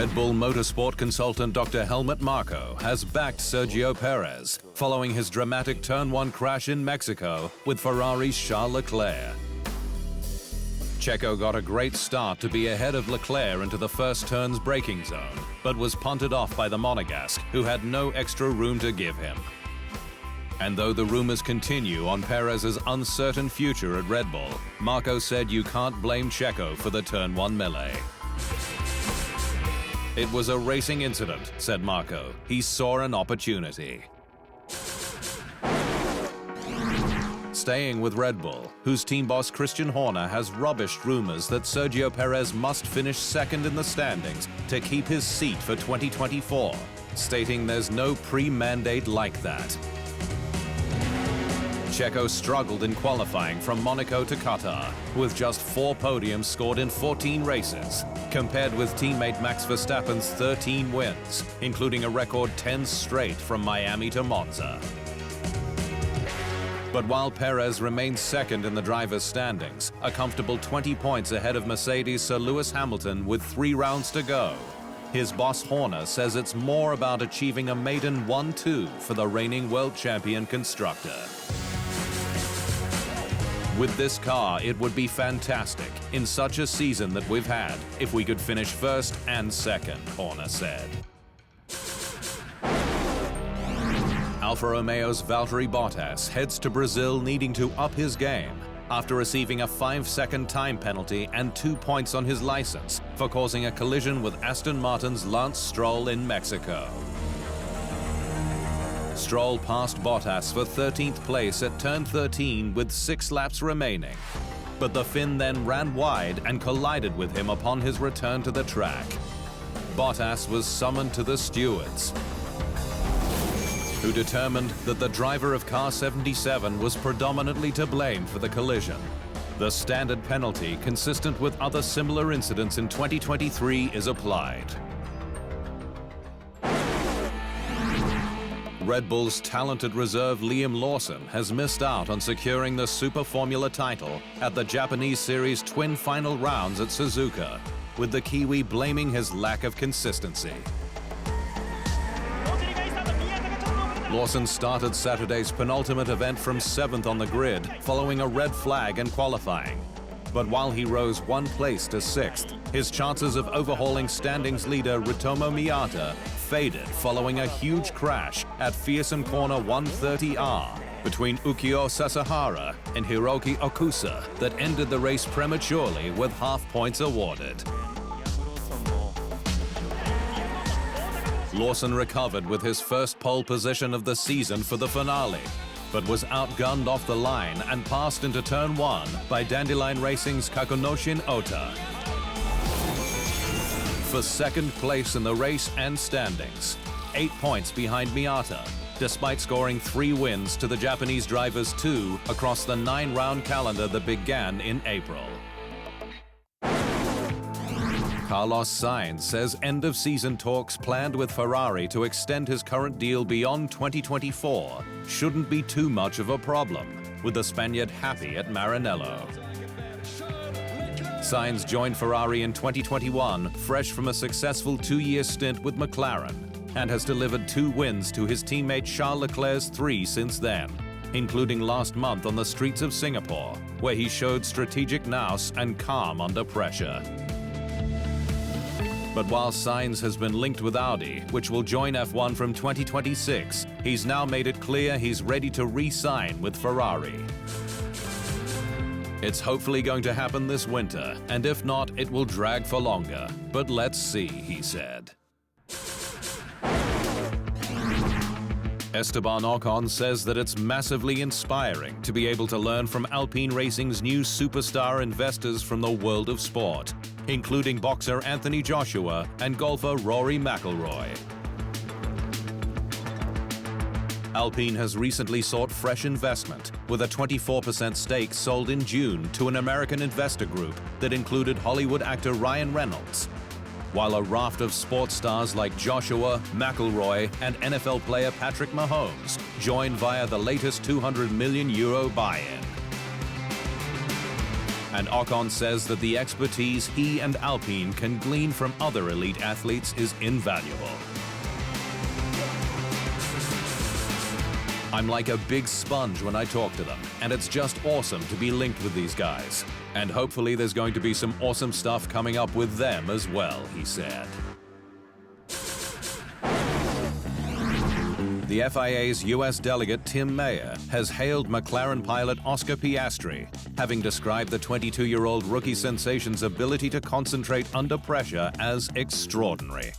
Red Bull motorsport consultant Dr. Helmut Marko has backed Sergio Perez following his dramatic Turn 1 crash in Mexico with Ferrari's Charles Leclerc. Checo got a great start to be ahead of Leclerc into the first turn's braking zone, but was punted off by the Monegasque, who had no extra room to give him. And though the rumors continue on Perez's uncertain future at Red Bull, Marko said you can't blame Checo for the Turn 1 melee. It was a racing incident, said Marko. He saw an opportunity. Staying with Red Bull, whose team boss Christian Horner has rubbished rumors that Sergio Perez must finish second in the standings to keep his seat for 2024, stating there's no pre-mandate like that. Checo struggled in qualifying from Monaco to Qatar, with just 4 podiums scored in 14 races, compared with teammate Max Verstappen's 13 wins, including a record 10 straight from Miami to Monza. But while Perez remains second in the drivers' standings, a comfortable 20 points ahead of Mercedes' Sir Lewis Hamilton with 3 rounds to go, his boss Horner says it's more about achieving a maiden 1-2 for the reigning world champion constructor. With this car, it would be fantastic in such a season that we've had if we could finish first and second, Horner said. Alfa Romeo's Valtteri Bottas heads to Brazil needing to up his game after receiving a 5-second time penalty and 2 points on his license for causing a collision with Aston Martin's Lance Stroll in Mexico. Stroll passed Bottas for 13th place at turn 13 with 6 laps remaining, but the Finn then ran wide and collided with him upon his return to the track. Bottas was summoned to the stewards, who determined that the driver of car 77 was predominantly to blame for the collision. The standard penalty, consistent with other similar incidents in 2023, is applied. Red Bull's talented reserve Liam Lawson has missed out on securing the Super Formula title at the Japanese Series twin final rounds at Suzuka, with the Kiwi blaming his lack of consistency. Lawson started Saturday's penultimate event from 7th on the grid, following a red flag in qualifying. But while he rose 1 place to 6th, his chances of overhauling standings leader Ritomo Miyata faded following a huge crash at fearsome corner 130R between Ukyo Sasahara and Hiroki Okusa that ended the race prematurely with half points awarded. Lawson recovered with his first pole position of the season for the finale, but was outgunned off the line and passed into turn 1 by Dandelion Racing's Kakunoshin Ota. For second place in the race and standings, 8 points behind Miyata, despite scoring 3 wins to the Japanese driver's 2 across the 9-round calendar that began in April. Carlos Sainz says end-of-season talks planned with Ferrari to extend his current deal beyond 2024 shouldn't be too much of a problem, with the Spaniard happy at Maranello. Sainz joined Ferrari in 2021, fresh from a successful 2-year stint with McLaren, and has delivered 2 wins to his teammate Charles Leclerc's 3 since then, including last month on the streets of Singapore, where he showed strategic nous and calm under pressure. But while Sainz has been linked with Audi, which will join F1 from 2026, he's now made it clear he's ready to re-sign with Ferrari. It's hopefully going to happen this winter, and if not, it will drag for longer. But let's see, he said. Esteban Ocon says that it's massively inspiring to be able to learn from Alpine Racing's new superstar investors from the world of sport, including boxer Anthony Joshua and golfer Rory McIlroy. Alpine has recently sought fresh investment, with a 24% stake sold in June to an American investor group that included Hollywood actor Ryan Reynolds, while a raft of sports stars like Joshua, McIlroy, and NFL player Patrick Mahomes joined via the latest €200 million buy-in. And Ocon says that the expertise he and Alpine can glean from other elite athletes is invaluable. I'm like a big sponge when I talk to them, and it's just awesome to be linked with these guys. And hopefully there's going to be some awesome stuff coming up with them as well, he said. The FIA's US delegate Tim Mayer has hailed McLaren pilot Oscar Piastri, having described the 22-year-old rookie sensation's ability to concentrate under pressure as extraordinary.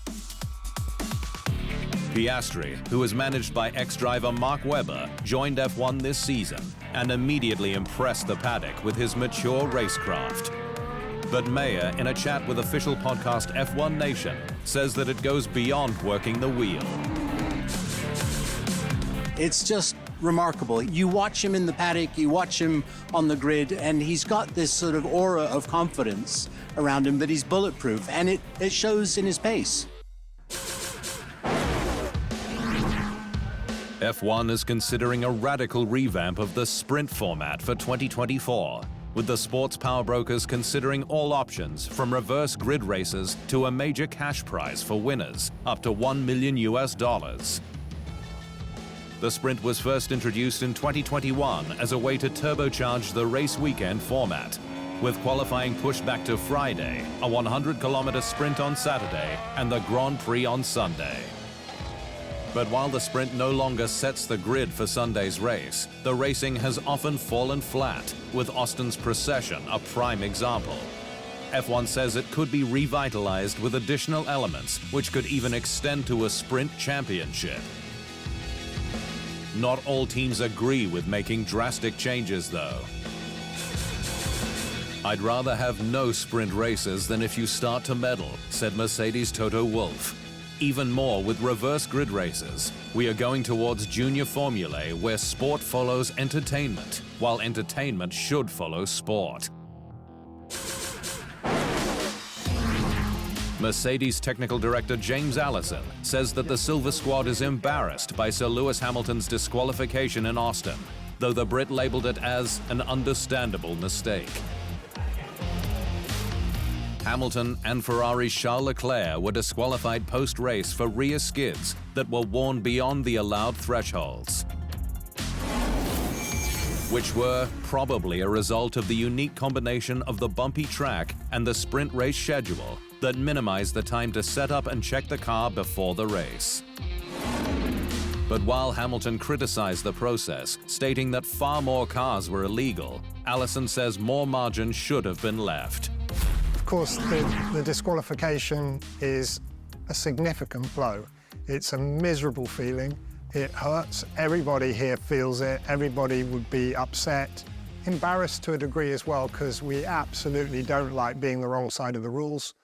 Piastri, who is managed by ex-driver Mark Webber, joined F1 this season and immediately impressed the paddock with his mature racecraft. But Mayer, in a chat with official podcast F1 Nation, says that it goes beyond working the wheel. It's just remarkable. You watch him in the paddock, you watch him on the grid, and he's got this sort of aura of confidence around him that he's bulletproof, and it shows in his pace. F1 is considering a radical revamp of the sprint format for 2024, with the sports power brokers considering all options from reverse grid races to a major cash prize for winners, up to $1 million. The sprint was first introduced in 2021 as a way to turbocharge the race weekend format, with qualifying pushed back to Friday, a 100-kilometer sprint on Saturday, and the Grand Prix on Sunday. But while the sprint no longer sets the grid for Sunday's race, the racing has often fallen flat, with Austin's Procession a prime example. F1 says it could be revitalized with additional elements, which could even extend to a sprint championship. Not all teams agree with making drastic changes, though. I'd rather have no sprint races than if you start to meddle, said Mercedes' Toto Wolff. Even more with reverse grid races. We are going towards junior formulae where sport follows entertainment, while entertainment should follow sport. Mercedes technical director James Allison says that the Silver Squad is embarrassed by Sir Lewis Hamilton's disqualification in Austin, though the Brit labeled it as an understandable mistake. Hamilton and Ferrari's Charles Leclerc were disqualified post-race for rear skids that were worn beyond the allowed thresholds, which were probably a result of the unique combination of the bumpy track and the sprint race schedule that minimized the time to set up and check the car before the race. But while Hamilton criticized the process, stating that far more cars were illegal, Allison says more margin should have been left. Of course, the disqualification is a significant blow. It's a miserable feeling. It hurts. Everybody here feels it. Everybody would be upset, embarrassed to a degree as well, because we absolutely don't like being the wrong side of the rules.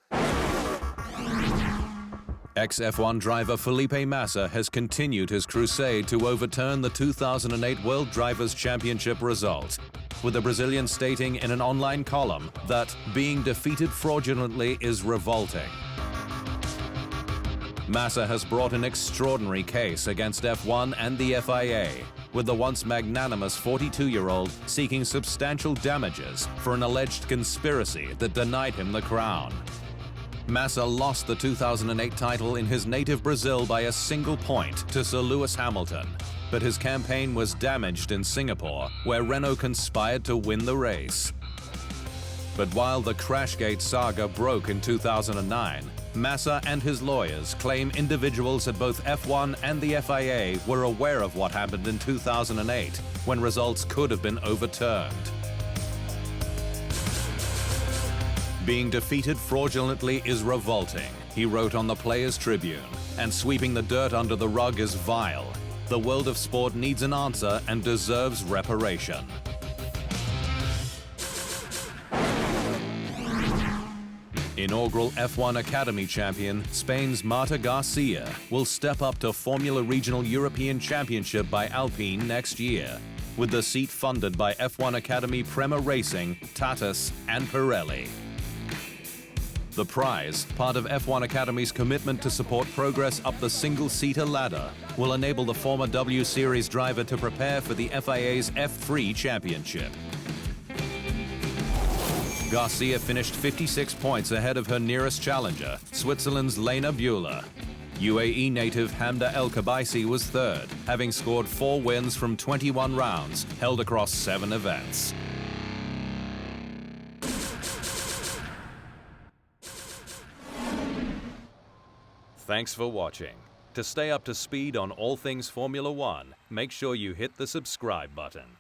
Ex-F1 driver Felipe Massa has continued his crusade to overturn the 2008 World Drivers' Championship result, with the Brazilian stating in an online column that being defeated fraudulently is revolting. Massa has brought an extraordinary case against F1 and the FIA, with the once magnanimous 42-year-old seeking substantial damages for an alleged conspiracy that denied him the crown. Massa lost the 2008 title in his native Brazil by a single point to Sir Lewis Hamilton, but his campaign was damaged in Singapore, where Renault conspired to win the race. But while the Crashgate saga broke in 2009, Massa and his lawyers claim individuals at both F1 and the FIA were aware of what happened in 2008, when results could have been overturned. Being defeated fraudulently is revolting, he wrote on the Players' Tribune, and sweeping the dirt under the rug is vile. The world of sport needs an answer and deserves reparation. Inaugural F1 Academy champion, Spain's Marta Garcia, will step up to Formula Regional European Championship by Alpine next year, with the seat funded by F1 Academy Prema Racing, Tatas, and Pirelli. The prize, part of F1 Academy's commitment to support progress up the single-seater ladder, will enable the former W Series driver to prepare for the FIA's F3 championship. Garcia finished 56 points ahead of her nearest challenger, Switzerland's Lena Bühler. UAE native Hamda El Kabaisi was third, having scored 4 wins from 21 rounds held across 7 events. Thanks for watching. To stay up to speed on all things Formula One, make sure you hit the subscribe button.